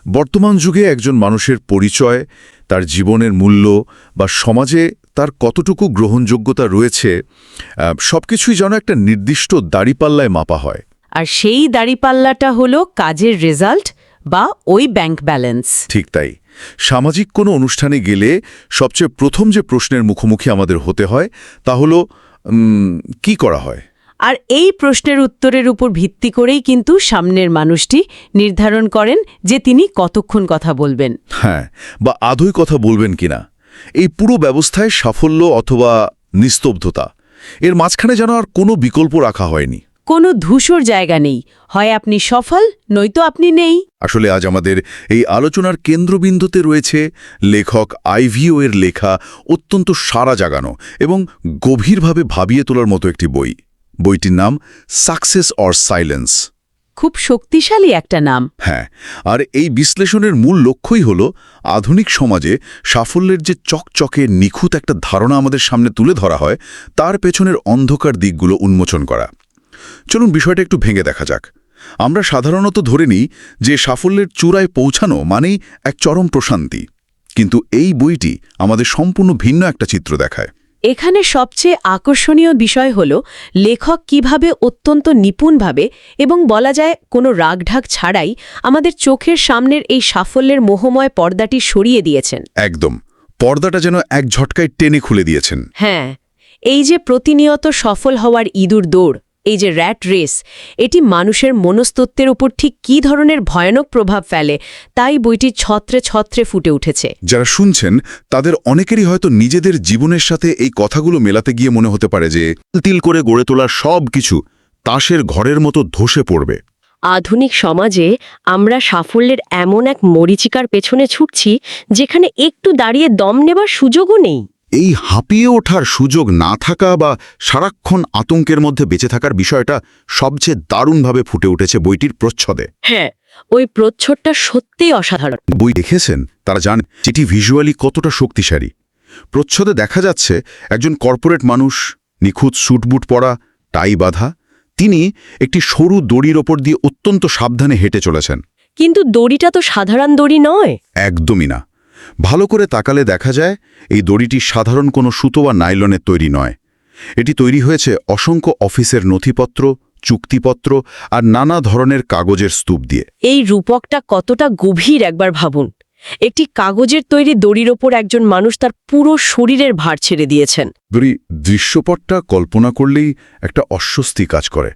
বর্তমান যুগে একজন মানুষের পরিচয়, তার জীবনের মূল্য বা সমাজে তার কতটুকু গ্রহণযোগ্যতা রয়েছে, সবকিছুই যেন একটা নির্দিষ্ট দাড়িপাল্লায় মাপা হয়। আর সেই দাড়িপাল্লাটা হলো কাজের রেজাল্ট বা ওই ব্যাংক ব্যালেন্স। ঠিক তাই। সামাজিক কোনো অনুষ্ঠানে গেলে সবচেয়ে প্রথম যে প্রশ্নের মুখোমুখি আমাদের হতে হয় তা হলো কি করা হয়। আর এই প্রশ্নের উত্তরের উপর ভিত্তি করেই কিন্তু সামনের মানুষটি নির্ধারণ করেন যে তিনি কতক্ষণ কথা বলবেন। হ্যাঁ, বা আদৌ কথা বলবেন কিনা। এই পুরো ব্যবস্থায় সাফল্য অথবা নিস্তব্ধতা, এর মাঝখানে যেন আর কোনো বিকল্প রাখা হয়নি। কোনো ধূসর জায়গা নেই, হয় আপনি সফল নয়তো আপনি নেই। আসলে আজ আমাদের এই আলোচনার কেন্দ্রবিন্দুতে রয়েছে লেখক আইভিও এর লেখা অত্যন্ত সাড়া জাগানো এবং গভীরভাবে ভাবিয়ে তোলার মতো একটি বই। বইটির নাম সাকসেস অর সাইলেন্স। খুব শক্তিশালী একটা নাম। হ্যাঁ, আর এই বিশ্লেষণের মূল লক্ষ্যই হল আধুনিক সমাজে সাফল্যের যে চকচকে নিখুঁত একটা ধারণা আমাদের সামনে তুলে ধরা হয়, তার পেছনের অন্ধকার দিকগুলো উন্মোচন করা। চলুন বিষয়টা একটু ভেঙে দেখা যাক। আমরা সাধারণত ধরে নিই যে সাফল্যের চূড়ায় পৌঁছানো মানেই এক চরম প্রশান্তি, কিন্তু এই বইটি আমাদের সম্পূর্ণ ভিন্ন একটা চিত্র দেখায়। এখানে সবচেয়ে আকর্ষণীয় বিষয় হল লেখক কিভাবে অত্যন্ত নিপুণভাবে এবং বলা যায় কোনো রাগঢাক ছাড়াই আমাদের চোখের সামনের এই সাফল্যের মোহময় পর্দাটি সরিয়ে দিয়েছেন। একদম, পর্দাটা যেন এক ঝটকায় টেনে খুলে দিয়েছেন। হ্যাঁ, এই যে প্রতিনিয়ত সফল হওয়ার ইঁদুর দৌড়, এই যে র্যাট রেস, এটি মানুষের মনস্তত্ত্বের উপর ঠিক কী ধরনের ভয়ানক প্রভাব ফেলে তাই বইটি ছত্রে ছত্রে ফুটে উঠেছে। যারা শুনছেন তাদের অনেকেরই হয়তো নিজেদের জীবনের সাথে এই কথাগুলো মেলাতে গিয়ে মনে হতে পারে যে তিল করে গড়ে তোলা সব কিছু তাসের ঘরের মতো ধসে পড়বে। আধুনিক সমাজে আমরা সাফল্যের এমন এক মরীচিকার পেছনে ছুটছি যেখানে একটু দাঁড়িয়ে দম নেবার সুযোগও নেই। এই হাঁপিয়ে ওঠার সুযোগ না থাকা বা সারাক্ষণ আতঙ্কের মধ্যে বেঁচে থাকার বিষয়টা সবচেয়ে দারুণভাবে ফুটে উঠেছে বইটির প্রচ্ছদে। হ্যাঁ, ওই প্রচ্ছদটা সত্যিই অসাধারণ। বই দেখেছেন তারা জানেন যেটি ভিজুয়ালি কতটা শক্তিশালী। প্রচ্ছদে দেখা যাচ্ছে একজন কর্পোরেট মানুষ, নিখুঁত স্যুটবুট পরা, টাই বাঁধা, তিনি একটি সরু দড়ির ওপর দিয়ে অত্যন্ত সাবধানে হেঁটে চলেছেন। কিন্তু দড়িটা তো সাধারণ দড়ি নয়। একদমই না। ভালো করে তাকালে দেখা যায় এই দড়িটি সাধারণ কোনো সুতো বা নাইলনের তৈরি নয়। এটি তৈরি হয়েছে অসংখ্য অফিসের নথিপত্র, চুক্তিপত্র আর নানা ধরনের কাগজের স্তূপ দিয়ে। এই রূপকটা কতটা গভীর একবার ভাবুন। একটি কাগজের তৈরি দড়ির ওপর একজন মানুষ তার পুরো শরীরের ভার ছেড়ে দিয়েছেন। দৃশ্যপটটা কল্পনা করলেই একটা অস্বস্তি কাজ করে।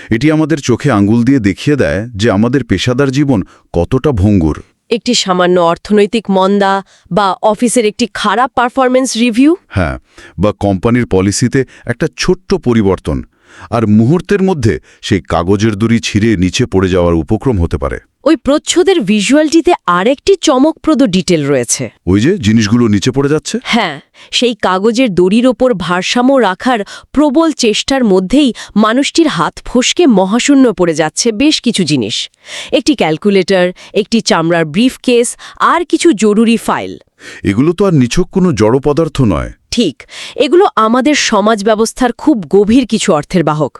এটি আমাদের চোখে আঙ্গুল দিয়ে দেখিয়ে দেয় যে আমাদের পেশাদার জীবন কতটা ভঙ্গুর। একটি সামান্য অর্থনৈতিক মন্দা বা অফিসের একটি খারাপ পারফরম্যান্স রিভিউ, হ্যাঁ, বা কোম্পানির পলিসিতে একটা ছোট্ট পরিবর্তন, আর মুহূর্তের মধ্যে সেই কাগজের দড়ি ছিঁড়ে নিচে পড়ে যাওয়ার উপক্রম হতে পারে। ওই প্রচ্ছদের ভিজুয়ালটিতে আরেকটি চমকপ্রদ ডিটেল রয়েছে। ওই যে জিনিসগুলো নিচে পড়ে যাচ্ছে। হ্যাঁ, সেই কাগজের দড়ির ওপর ভারসাম্য রাখার প্রবল চেষ্টার মধ্যেই মানুষটির হাত ফসকে মহাশূন্য পড়ে যাচ্ছে বেশ কিছু জিনিস। একটি ক্যালকুলেটর, একটি চামড়ার ব্রিফকেস আর কিছু জরুরি ফাইল। এগুলো তো আর নিছক কোনো জড় পদার্থ নয়। ঠিক, এগুলো আমাদের সমাজ ব্যবস্থার খুব গভীর কিছু অর্থের বাহক।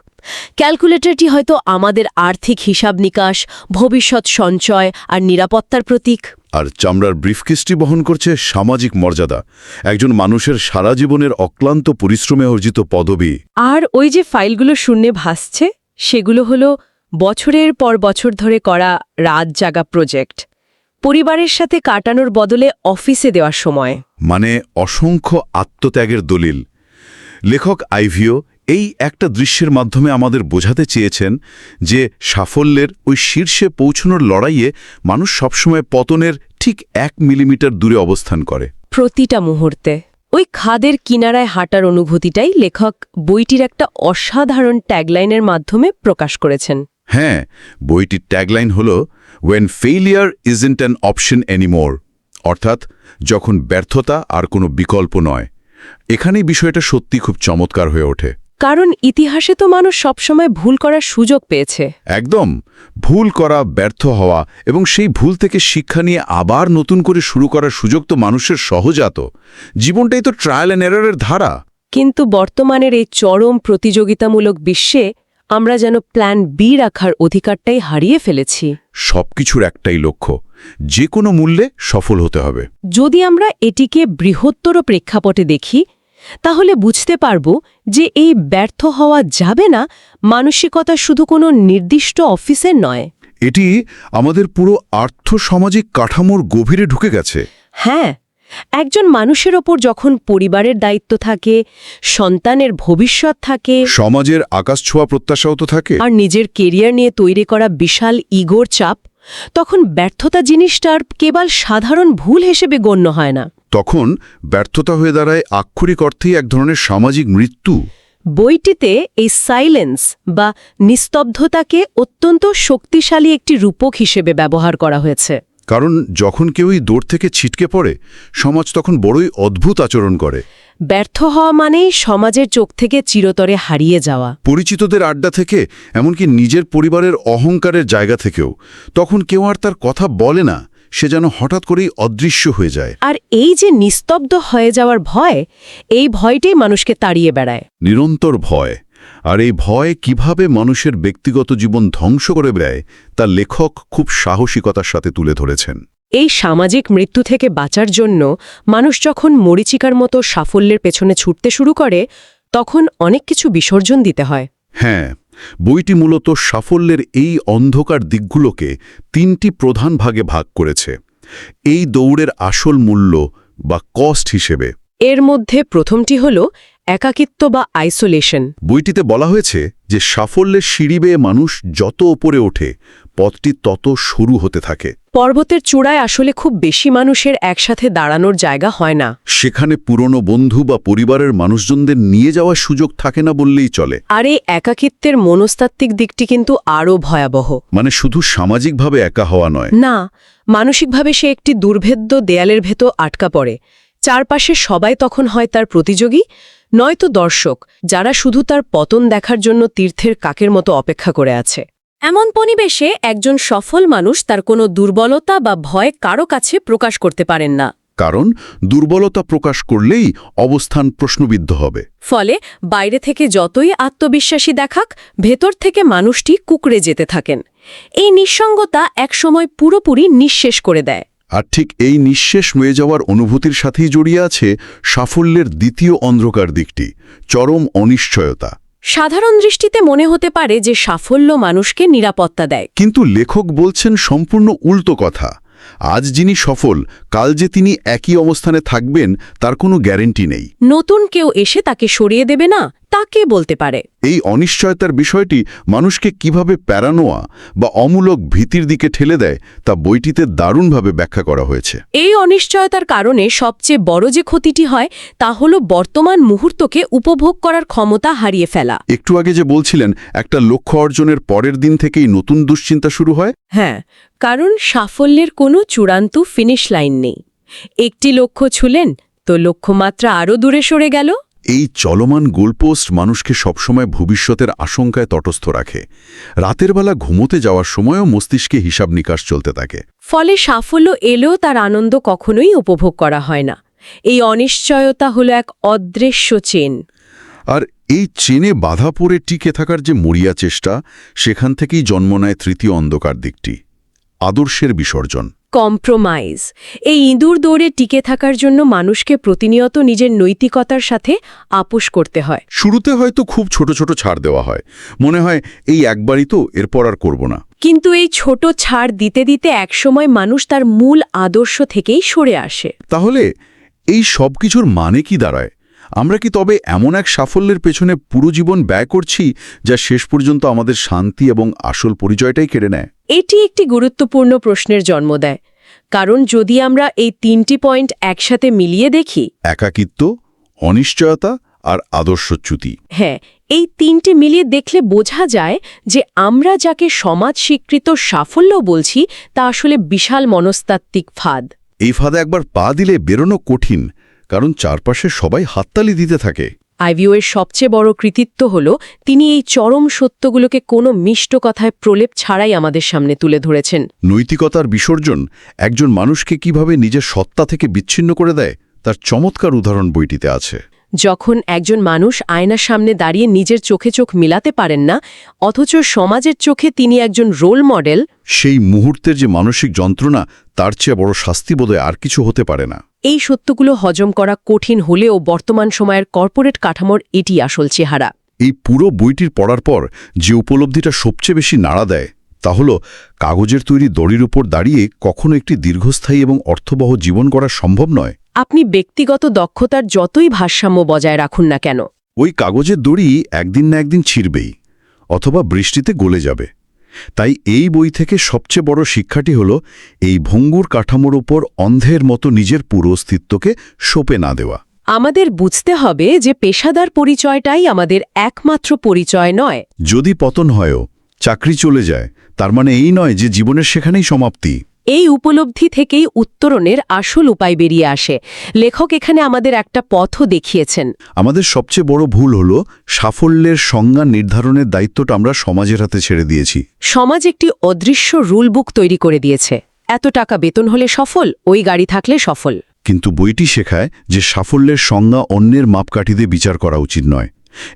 ক্যালকুলেটরটি হয়তো আমাদের আর্থিক হিসাব নিকাশ, ভবিষ্যৎ সঞ্চয় আর নিরাপত্তার প্রতীক। আর চামড়ার ব্রিফকেসটি বহন করছে সামাজিক মর্যাদা, একজন মানুষের সারা জীবনের অক্লান্ত পরিশ্রমে অর্জিত পদবি। আর ওই যে ফাইলগুলো শূন্যে ভাসছে, সেগুলো হলো বছরের পর বছর ধরে করা রাত জাগা প্রজেক্ট, পরিবারের সাথে কাটানোর বদলে অফিসে দেওয়ার সময়। মানে অসংখ্য আত্মত্যাগের দলিল। লেখক আইভিও এই একটা দৃশ্যের মাধ্যমে আমাদের বোঝাতে চেয়েছেন যে সাফল্যের ওই শীর্ষে পৌঁছানোর লড়াইয়ে মানুষ সবসময় পতনের ঠিক 1 মিলিমিটার দূরে অবস্থান করে। প্রতিটা মুহূর্তে ওই খাদের কিনারায় হাঁটার অনুভূতিটাই লেখক বইটির একটা অসাধারণ ট্যাগলাইনের মাধ্যমে প্রকাশ করেছেন। হ্যাঁ, বইটির ট্যাগলাইন হল "When failure isn't an option anymore", অর্থাৎ যখন ব্যর্থতা আর কোনো বিকল্প নয়। এখানেই বিষয়টা সত্যি খুব চমৎকার হয়ে ওঠে। কারণ ইতিহাসে তো মানুষ সবসময় ভুল করার সুযোগ পেয়েছে। একদম, ভুল করা, ব্যর্থ হওয়া এবং সেই ভুল থেকে শিক্ষা নিয়ে আবার নতুন করে শুরু করার সুযোগ তো মানুষের সহজাত। জীবনটাই তো ট্রায়াল অ্যান্ড এররের ধারা। কিন্তু বর্তমানের এই চরম প্রতিযোগিতামূলক বিশ্বে আমরা যেন প্ল্যান বি রাখার অধিকারটাই হারিয়ে ফেলেছি। সবকিছুর একটাই লক্ষ্য, যে কোনো মূল্যে সফল হতে হবে। যদি আমরা এটিকে বৃহত্তর প্রেক্ষাপটে দেখি, তাহলে বুঝতে পারব যে এই ব্যর্থ হওয়া যাবে না মানসিকতা শুধু কোনো নির্দিষ্ট অফিসের নয়। এটি আমাদের পুরো আর্থসামাজিক কাঠামোর গভীরে ঢুকে গেছে। হ্যাঁ, একজন মানুষের ওপর যখন পরিবারের দায়িত্ব থাকে, সন্তানের ভবিষ্যৎ থাকে, সমাজের আকাশছোঁয়া প্রত্যাশাও তো থাকে। আর নিজের কেরিয়ার নিয়ে তৈরি করা বিশাল ইগোর চাপ, তখন ব্যর্থতা জিনিসটার কেবল সাধারণ ভুল হিসেবে গণ্য হয় না। তখন ব্যর্থতা হয়ে দাঁড়ায় আক্ষরিক অর্থেই এক ধরনের সামাজিক মৃত্যু। বইটিতে এই সাইলেন্স বা নিস্তব্ধতাকে অত্যন্ত শক্তিশালী একটি রূপক হিসেবে ব্যবহার করা হয়েছে। কারণ যখন কেউই দৌড় থেকে ছিটকে পড়ে, সমাজ তখন বড়ই অদ্ভুত আচরণ করে। ব্যর্থ হওয়া মানেই সমাজের চোখ থেকে চিরতরে হারিয়ে যাওয়া। পরিচিতদের আড্ডা থেকে, এমনকি নিজের পরিবারের অহংকারের জায়গা থেকেও তখন কেউ আর তার কথা বলে না, সে যেন হঠাৎ করেই অদৃশ্য হয়ে যায়। আর এই যে নিস্তব্ধ হয়ে যাওয়ার ভয়, এই ভয়টাই মানুষকে তাড়িয়ে বেড়ায়। নিরন্তর ভয়। আর এই ভয় কিভাবে মানুষের ব্যক্তিগত জীবন ধ্বংস করে দেয় তা লেখক খুব সাহসিকতার সাথে তুলে ধরেছেন। এই সামাজিক মৃত্যু থেকে বাঁচার জন্য মানুষ যখন মরীচিকার মতো সাফল্যের পেছনে ছুটতে শুরু করে, তখন অনেক কিছু বিসর্জন দিতে হয়। হ্যাঁ, বইটি মূলত সাফল্যের এই অন্ধকার দিকগুলোকে 3টি প্রধান ভাগে ভাগ করেছে, এই দৌড়ের আসল মূল্য বা কস্ট হিসেবে। এর মধ্যে প্রথমটি হল একাকিত্ব বা আইসোলেশন। বইটিতে বলা হয়েছে যে সাফল্যের সিঁড়ি বেয়ে মানুষ যত ওপরে ওঠে, পথটি তত সরু হতে থাকে। পর্বতের চূড়ায় আসলে খুব বেশি মানুষের একসাথে দাঁড়ানোর জায়গা হয় না। সেখানে পুরনো বন্ধু বা পরিবারের মানুষজনদের নিয়ে যাওয়ার সুযোগ থাকে না বললেই চলে। আর এই একাকিত্বের মনস্তাত্ত্বিক দিকটি কিন্তু আরও ভয়াবহ। মানে শুধু সামাজিকভাবে একা হওয়া নয়, না, মানসিকভাবে সে একটি দুর্ভেদ্য দেয়ালের ভেতর আটকা পড়ে। চারপাশে সবাই তখন হয় তার প্রতিযোগী, নয়তো দর্শক, যারা শুধু তার পতন দেখার জন্য তীর্থের কাকের মতো অপেক্ষা করে আছে। এমন পরিবেশে একজন সফল মানুষ তার কোনো দুর্বলতা বা ভয় কারো কাছে প্রকাশ করতে পারেন না। কারণ দুর্বলতা প্রকাশ করলেই অবস্থান প্রশ্নবিদ্ধ হবে। ফলে বাইরে থেকে যতই আত্মবিশ্বাসী দেখাক, ভেতর থেকে মানুষটি কুঁকড়ে যেতে থাকেন। এই নিঃসঙ্গতা একসময় পুরোপুরি নিঃশেষ করে দেয়। আর ঠিক এই নিঃশেষ হয়ে যাওয়ার অনুভূতির সাথেই জড়িয়ে আছে সাফল্যের দ্বিতীয় অন্ধকার দিকটি, চরম অনিশ্চয়তা। সাধারণ দৃষ্টিতে মনে হতে পারে যে সাফল্য মানুষকে নিরাপত্তা দেয়। কিন্তু লেখক বলছেন সম্পূর্ণ উল্টো কথা। আজ যিনি সফল, কাল যে তিনি একই অবস্থানে থাকবেন তার কোনো গ্যারেন্টি নেই। নতুন কেউ এসে তাকে সরিয়ে দেবে না, তা কে বলতে পারে? এই অনিশ্চয়তার বিষয়টি মানুষকে কিভাবে প্যারানোয়া বা অমূলক ভীতির দিকে ঠেলে দেয় তা বইটিতে দারুণভাবে ব্যাখ্যা করা হয়েছে। এই অনিশ্চয়তার কারণে সবচেয়ে বড় যে ক্ষতিটি হয় তা হল বর্তমান মুহূর্তকে উপভোগ করার ক্ষমতা হারিয়ে ফেলা। একটু আগে যে বলছিলেন একটা লক্ষ্য অর্জনের পরের দিন থেকেই নতুন দুশ্চিন্তা শুরু হয়। হ্যাঁ, কারণ সাফল্যের কোনো চূড়ান্ত ফিনিশ লাইন নেই। একটি লক্ষ্য ছুলেন তো লক্ষ্যমাত্রা আরও দূরে সরে গেল। এই চলমান গোলপোস্ট মানুষকে সবসময় ভবিষ্যতের আশঙ্কায় তটস্থ রাখে। রাতের বেলা ঘুমোতে যাওয়ার সময়ও মস্তিষ্কে হিসাব নিকাশ চলতে থাকে। ফলে সাফল্য এলেও তার আনন্দ কখনোই উপভোগ করা হয় না। এই অনিশ্চয়তা হলো এক অদৃশ্য চেন। আর এই চেনে বাধা পড়ে টিকে থাকার যে মরিয়া চেষ্টা, সেখান থেকেই জন্ম নেয় তৃতীয় অন্ধকার দিকটি, আদর্শের বিসর্জন। কম্প্রোমাইজ। এই ইঁদুর দৌড়ে টিকে থাকার জন্য মানুষকে প্রতিনিয়ত নিজের নৈতিকতার সাথে আপোষ করতে হয়। শুরুতে হয়তো খুব ছোট ছোট ছাড় দেওয়া হয়, মনে হয় এই একবারই তো, এরপর আর করব না। কিন্তু এই ছোট ছাড় দিতে দিতে একসময় মানুষ তার মূল আদর্শ থেকেই সরে আসে। তাহলে এই সব কিছুর মানে কি দাঁড়ায়? আমরা কি তবে এমন এক সাফল্যের পেছনে পুরো জীবন ব্যয় করছি যা শেষ পর্যন্ত আমাদের শান্তি এবং আসল পরিচয়টাই কেড়ে নেয়? এটি একটি গুরুত্বপূর্ণ প্রশ্নের জন্ম দেয়। কারণ যদি আমরা এই 3টি পয়েন্ট একসাথে মিলিয়ে দেখি, একাকিত্ব, অনিশ্চয়তা আর আদর্শচ্যুতি, হ্যাঁ, এই 3টি মিলিয়ে দেখলে বোঝা যায় যে আমরা যাকে সমাজ স্বীকৃত সাফল্য বলছি তা আসলে বিশাল মনস্তাত্ত্বিক ফাঁদ। এই ফাঁদে একবার পা দিলে বেরোনো কঠিন, কারণ চারপাশে সবাই হাততালি দিতে থাকে। আইভিওর সবচেয়ে বড় কৃতিত্ব হল তিনি এই চরম সত্যগুলোকে কোনো মিষ্ট কথায় প্রলেপ ছাড়াই আমাদের সামনে তুলে ধরেছেন। নৈতিকতার বিসর্জন একজন মানুষকে কিভাবে নিজের সত্তা থেকে বিচ্ছিন্ন করে দেয় তার চমৎকার উদাহরণ বইটিতে আছে। যখন একজন মানুষ আয়নার সামনে দাঁড়িয়ে নিজের চোখে চোখ মিলাতে পারেন না, অথচ সমাজের চোখে তিনি একজন রোল মডেল, সেই মুহূর্তের যে মানসিক যন্ত্রণা, তার চেয়ে বড় শাস্তি বোধহয় আর কিছু হতে পারে না। এই সত্যগুলো হজম করা কঠিন হলেও বর্তমান সময়ের কর্পোরেট কাঠামোর এটি আসল চেহারা। এই পুরো বইটির পড়ার পর যে উপলব্ধিটা সবচেয়ে বেশি নাড়া দেয় তা হল কাগজের তৈরি দড়ির উপর দাঁড়িয়ে কখনো একটি দীর্ঘস্থায়ী এবং অর্থবহ জীবন করা সম্ভব নয়। আপনি ব্যক্তিগত দক্ষতার যতই ভারসাম্য বজায় রাখুন না কেন, ওই কাগজের দড়ি একদিন না একদিন ছিঁড়বেই, অথবা বৃষ্টিতে গলে যাবে। তাই এই বই থেকে সবচেয়ে বড় শিক্ষাটি হল এই ভঙ্গুর কাঠামোর উপর অন্ধের মতো নিজের পুরো অস্তিত্বকে সঁপে না দেওয়া। আমাদের বুঝতে হবে যে পেশাদার পরিচয়টাই আমাদের একমাত্র পরিচয় নয়। যদি পতন হয়ও, চাকরি চলে যায়, তার মানে এই নয় যে জীবনের সেখানেই সমাপ্তি। এই উপলব্ধি থেকেই উত্তরণের আসল উপায় বেরিয়ে আসে। লেখক এখানে আমাদের একটা পথও দেখিয়েছেন। আমাদের সবচেয়ে বড় ভুল হল সাফল্যের সংজ্ঞা নির্ধারণের দায়িত্বটা আমরা সমাজের হাতে ছেড়ে দিয়েছি। সমাজ একটি অদৃশ্য রুল বুক তৈরি করে দিয়েছে। এত টাকা বেতন হলে সফল, ওই গাড়ি থাকলে সফল। কিন্তু বইটি শেখায় যে সাফল্যের সংজ্ঞা অন্যের মাপকাঠিতে বিচার করা উচিত নয়।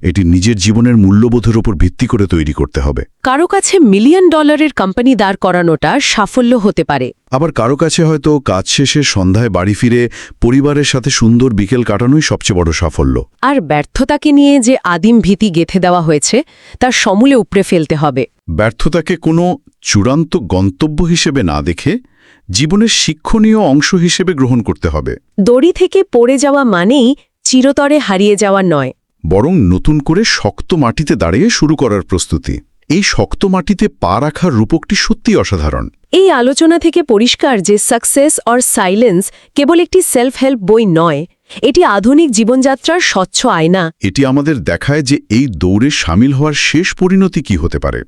এটি নিজের জীবনের মূল্যবোধের উপর ভিত্তি করে তৈরি করতে হবে। কারো কাছে $1,000,000 কোম্পানি দাঁড় করানোটা সাফল্য হতে পারে, আবার কারো কাছে হয়তো কাজ শেষে সন্ধ্যায় বাড়ি ফিরে পরিবারের সাথে সুন্দর বিকেল কাটানোই সবচেয়ে বড় সাফল্য। আর ব্যর্থতাকে নিয়ে যে আদিম ভীতি গেঁথে দেওয়া হয়েছে তার সমূলে উপড়ে ফেলতে হবে। ব্যর্থতাকে কোনো চূড়ান্ত গন্তব্য হিসেবে না দেখে জীবনের শিক্ষণীয় অংশ হিসেবে গ্রহণ করতে হবে। দড়ি থেকে পড়ে যাওয়া মানেই চিরতরে হারিয়ে যাওয়া নয়, বরং নতুন করে শক্ত মাটিতে দাঁড়িয়ে শুরু করার প্রস্তুতি। এই শক্ত মাটিতে পা রাখার রূপকটি সত্যিই অসাধারণ। এই আলোচনা থেকে পরিষ্কার যে সাকসেস অর সাইলেন্স কেবল একটি সেলফ হেল্প বই নয়, এটি আধুনিক জীবনযাত্রার স্বচ্ছ আয়না। এটি আমাদের দেখায় যে এই দৌড়ে সামিল হওয়ার শেষ পরিণতি কি হতে পারে,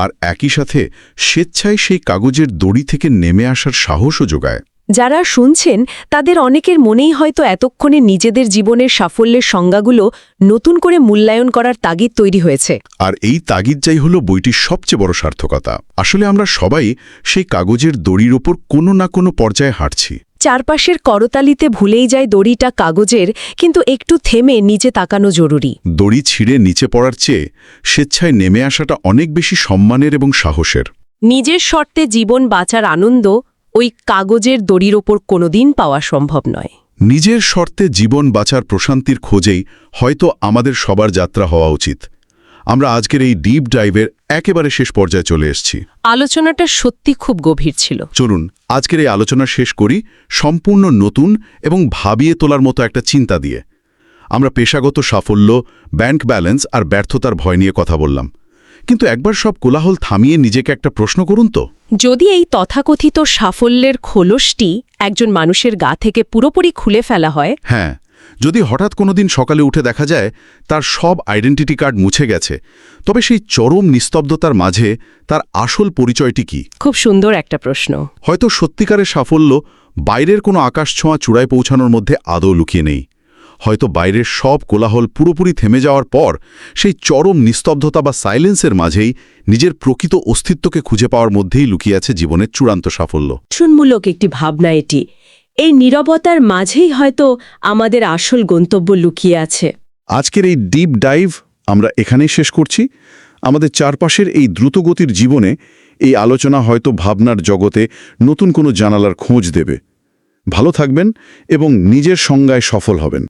আর একই সাথে স্বেচ্ছায় সেই কাগজের দড়ি থেকে নেমে আসার সাহসও যোগায়। যারা শুনছেন তাদের অনেকের মনেই হয়তো এতক্ষণে নিজেদের জীবনের সাফল্যের সংজ্ঞাগুলো নতুন করে মূল্যায়ন করার তাগিদ তৈরি হয়েছে। আর এই তাগিদটাই হলো বইটির সবচেয়ে বড় সার্থকতা। আসলে আমরা সবাই সেই কাগজের দড়ির ওপর কোনো না কোনো পর্যায়ে হাঁটছি। চারপাশের করতালিতে ভুলেই যায় দড়িটা কাগজের, কিন্তু একটু থেমে নিচে তাকানো জরুরি। দড়ি ছিঁড়ে নিচে পড়ার চেয়ে স্বেচ্ছায় নেমে আসাটা অনেক বেশি সম্মানের এবং সাহসের। নিজের শর্তে জীবন বাঁচার আনন্দ ওই কাগজের দড়ির ওপর কোনোদিন পাওয়া সম্ভব নয়। নিজের শর্তে জীবন বাঁচার প্রশান্তির খোঁজেই হয়তো আমাদের সবার যাত্রা হওয়া উচিত। আমরা আজকের এই ডিপ ডাইভের একেবারে শেষ পর্যায়ে চলে এসেছি। আলোচনাটা সত্যি খুব গভীর ছিল। চলুন আজকের এই আলোচনা শেষ করি সম্পূর্ণ নতুন এবং ভাবিয়ে তোলার মতো একটা চিন্তা দিয়ে। আমরা পেশাগত সাফল্য, ব্যাংক ব্যালেন্স আর ব্যর্থতার ভয় নিয়ে কথা বললাম, কিন্তু একবার সব কোলাহল থামিয়ে নিজেকে একটা প্রশ্ন করুন তো, যদি এই তথাকথিত সাফল্যের খোলসটি একজন মানুষের গা থেকে পুরোপুরি খুলে ফেলা হয়, হ্যাঁ, যদি হঠাৎ কোনোদিন সকালে উঠে দেখা যায় তার সব আইডেন্টিটি কার্ড মুছে গেছে, তবে সেই চরম নিস্তব্ধতার মাঝে তার আসল পরিচয়টি কি? খুব সুন্দর একটা প্রশ্ন। হয়তো সত্যিকারের সাফল্য বাইরের কোনো আকাশ ছোঁয়া চূড়ায় পৌঁছানোর মধ্যে আদৌ লুকিয়ে নেই। হয়তো বাইরের সব কোলাহল পুরোপুরি থেমে যাওয়ার পর সেই চরম নিস্তব্ধতা বা সাইলেন্সের মাঝেই নিজের প্রকৃত অস্তিত্বকে খুঁজে পাওয়ার মধ্যেই লুকিয়ে আছে জীবনের চূড়ান্ত সাফল্য। গঠনমূলক একটি ভাবনা এটি। এই নীরবতার মাঝেই হয়তো আমাদের আসল গন্তব্য লুকিয়ে আছে। আজকের এই ডিপ ডাইভ আমরা এখানেই শেষ করছি। আমাদের চারপাশের এই দ্রুতগতির জীবনে এই আলোচনা হয়তো ভাবনার জগতে নতুন কোনো জানালার খোঁজ দেবে। ভালো থাকবেন এবং নিজের সংজ্ঞায় সফল হবেন।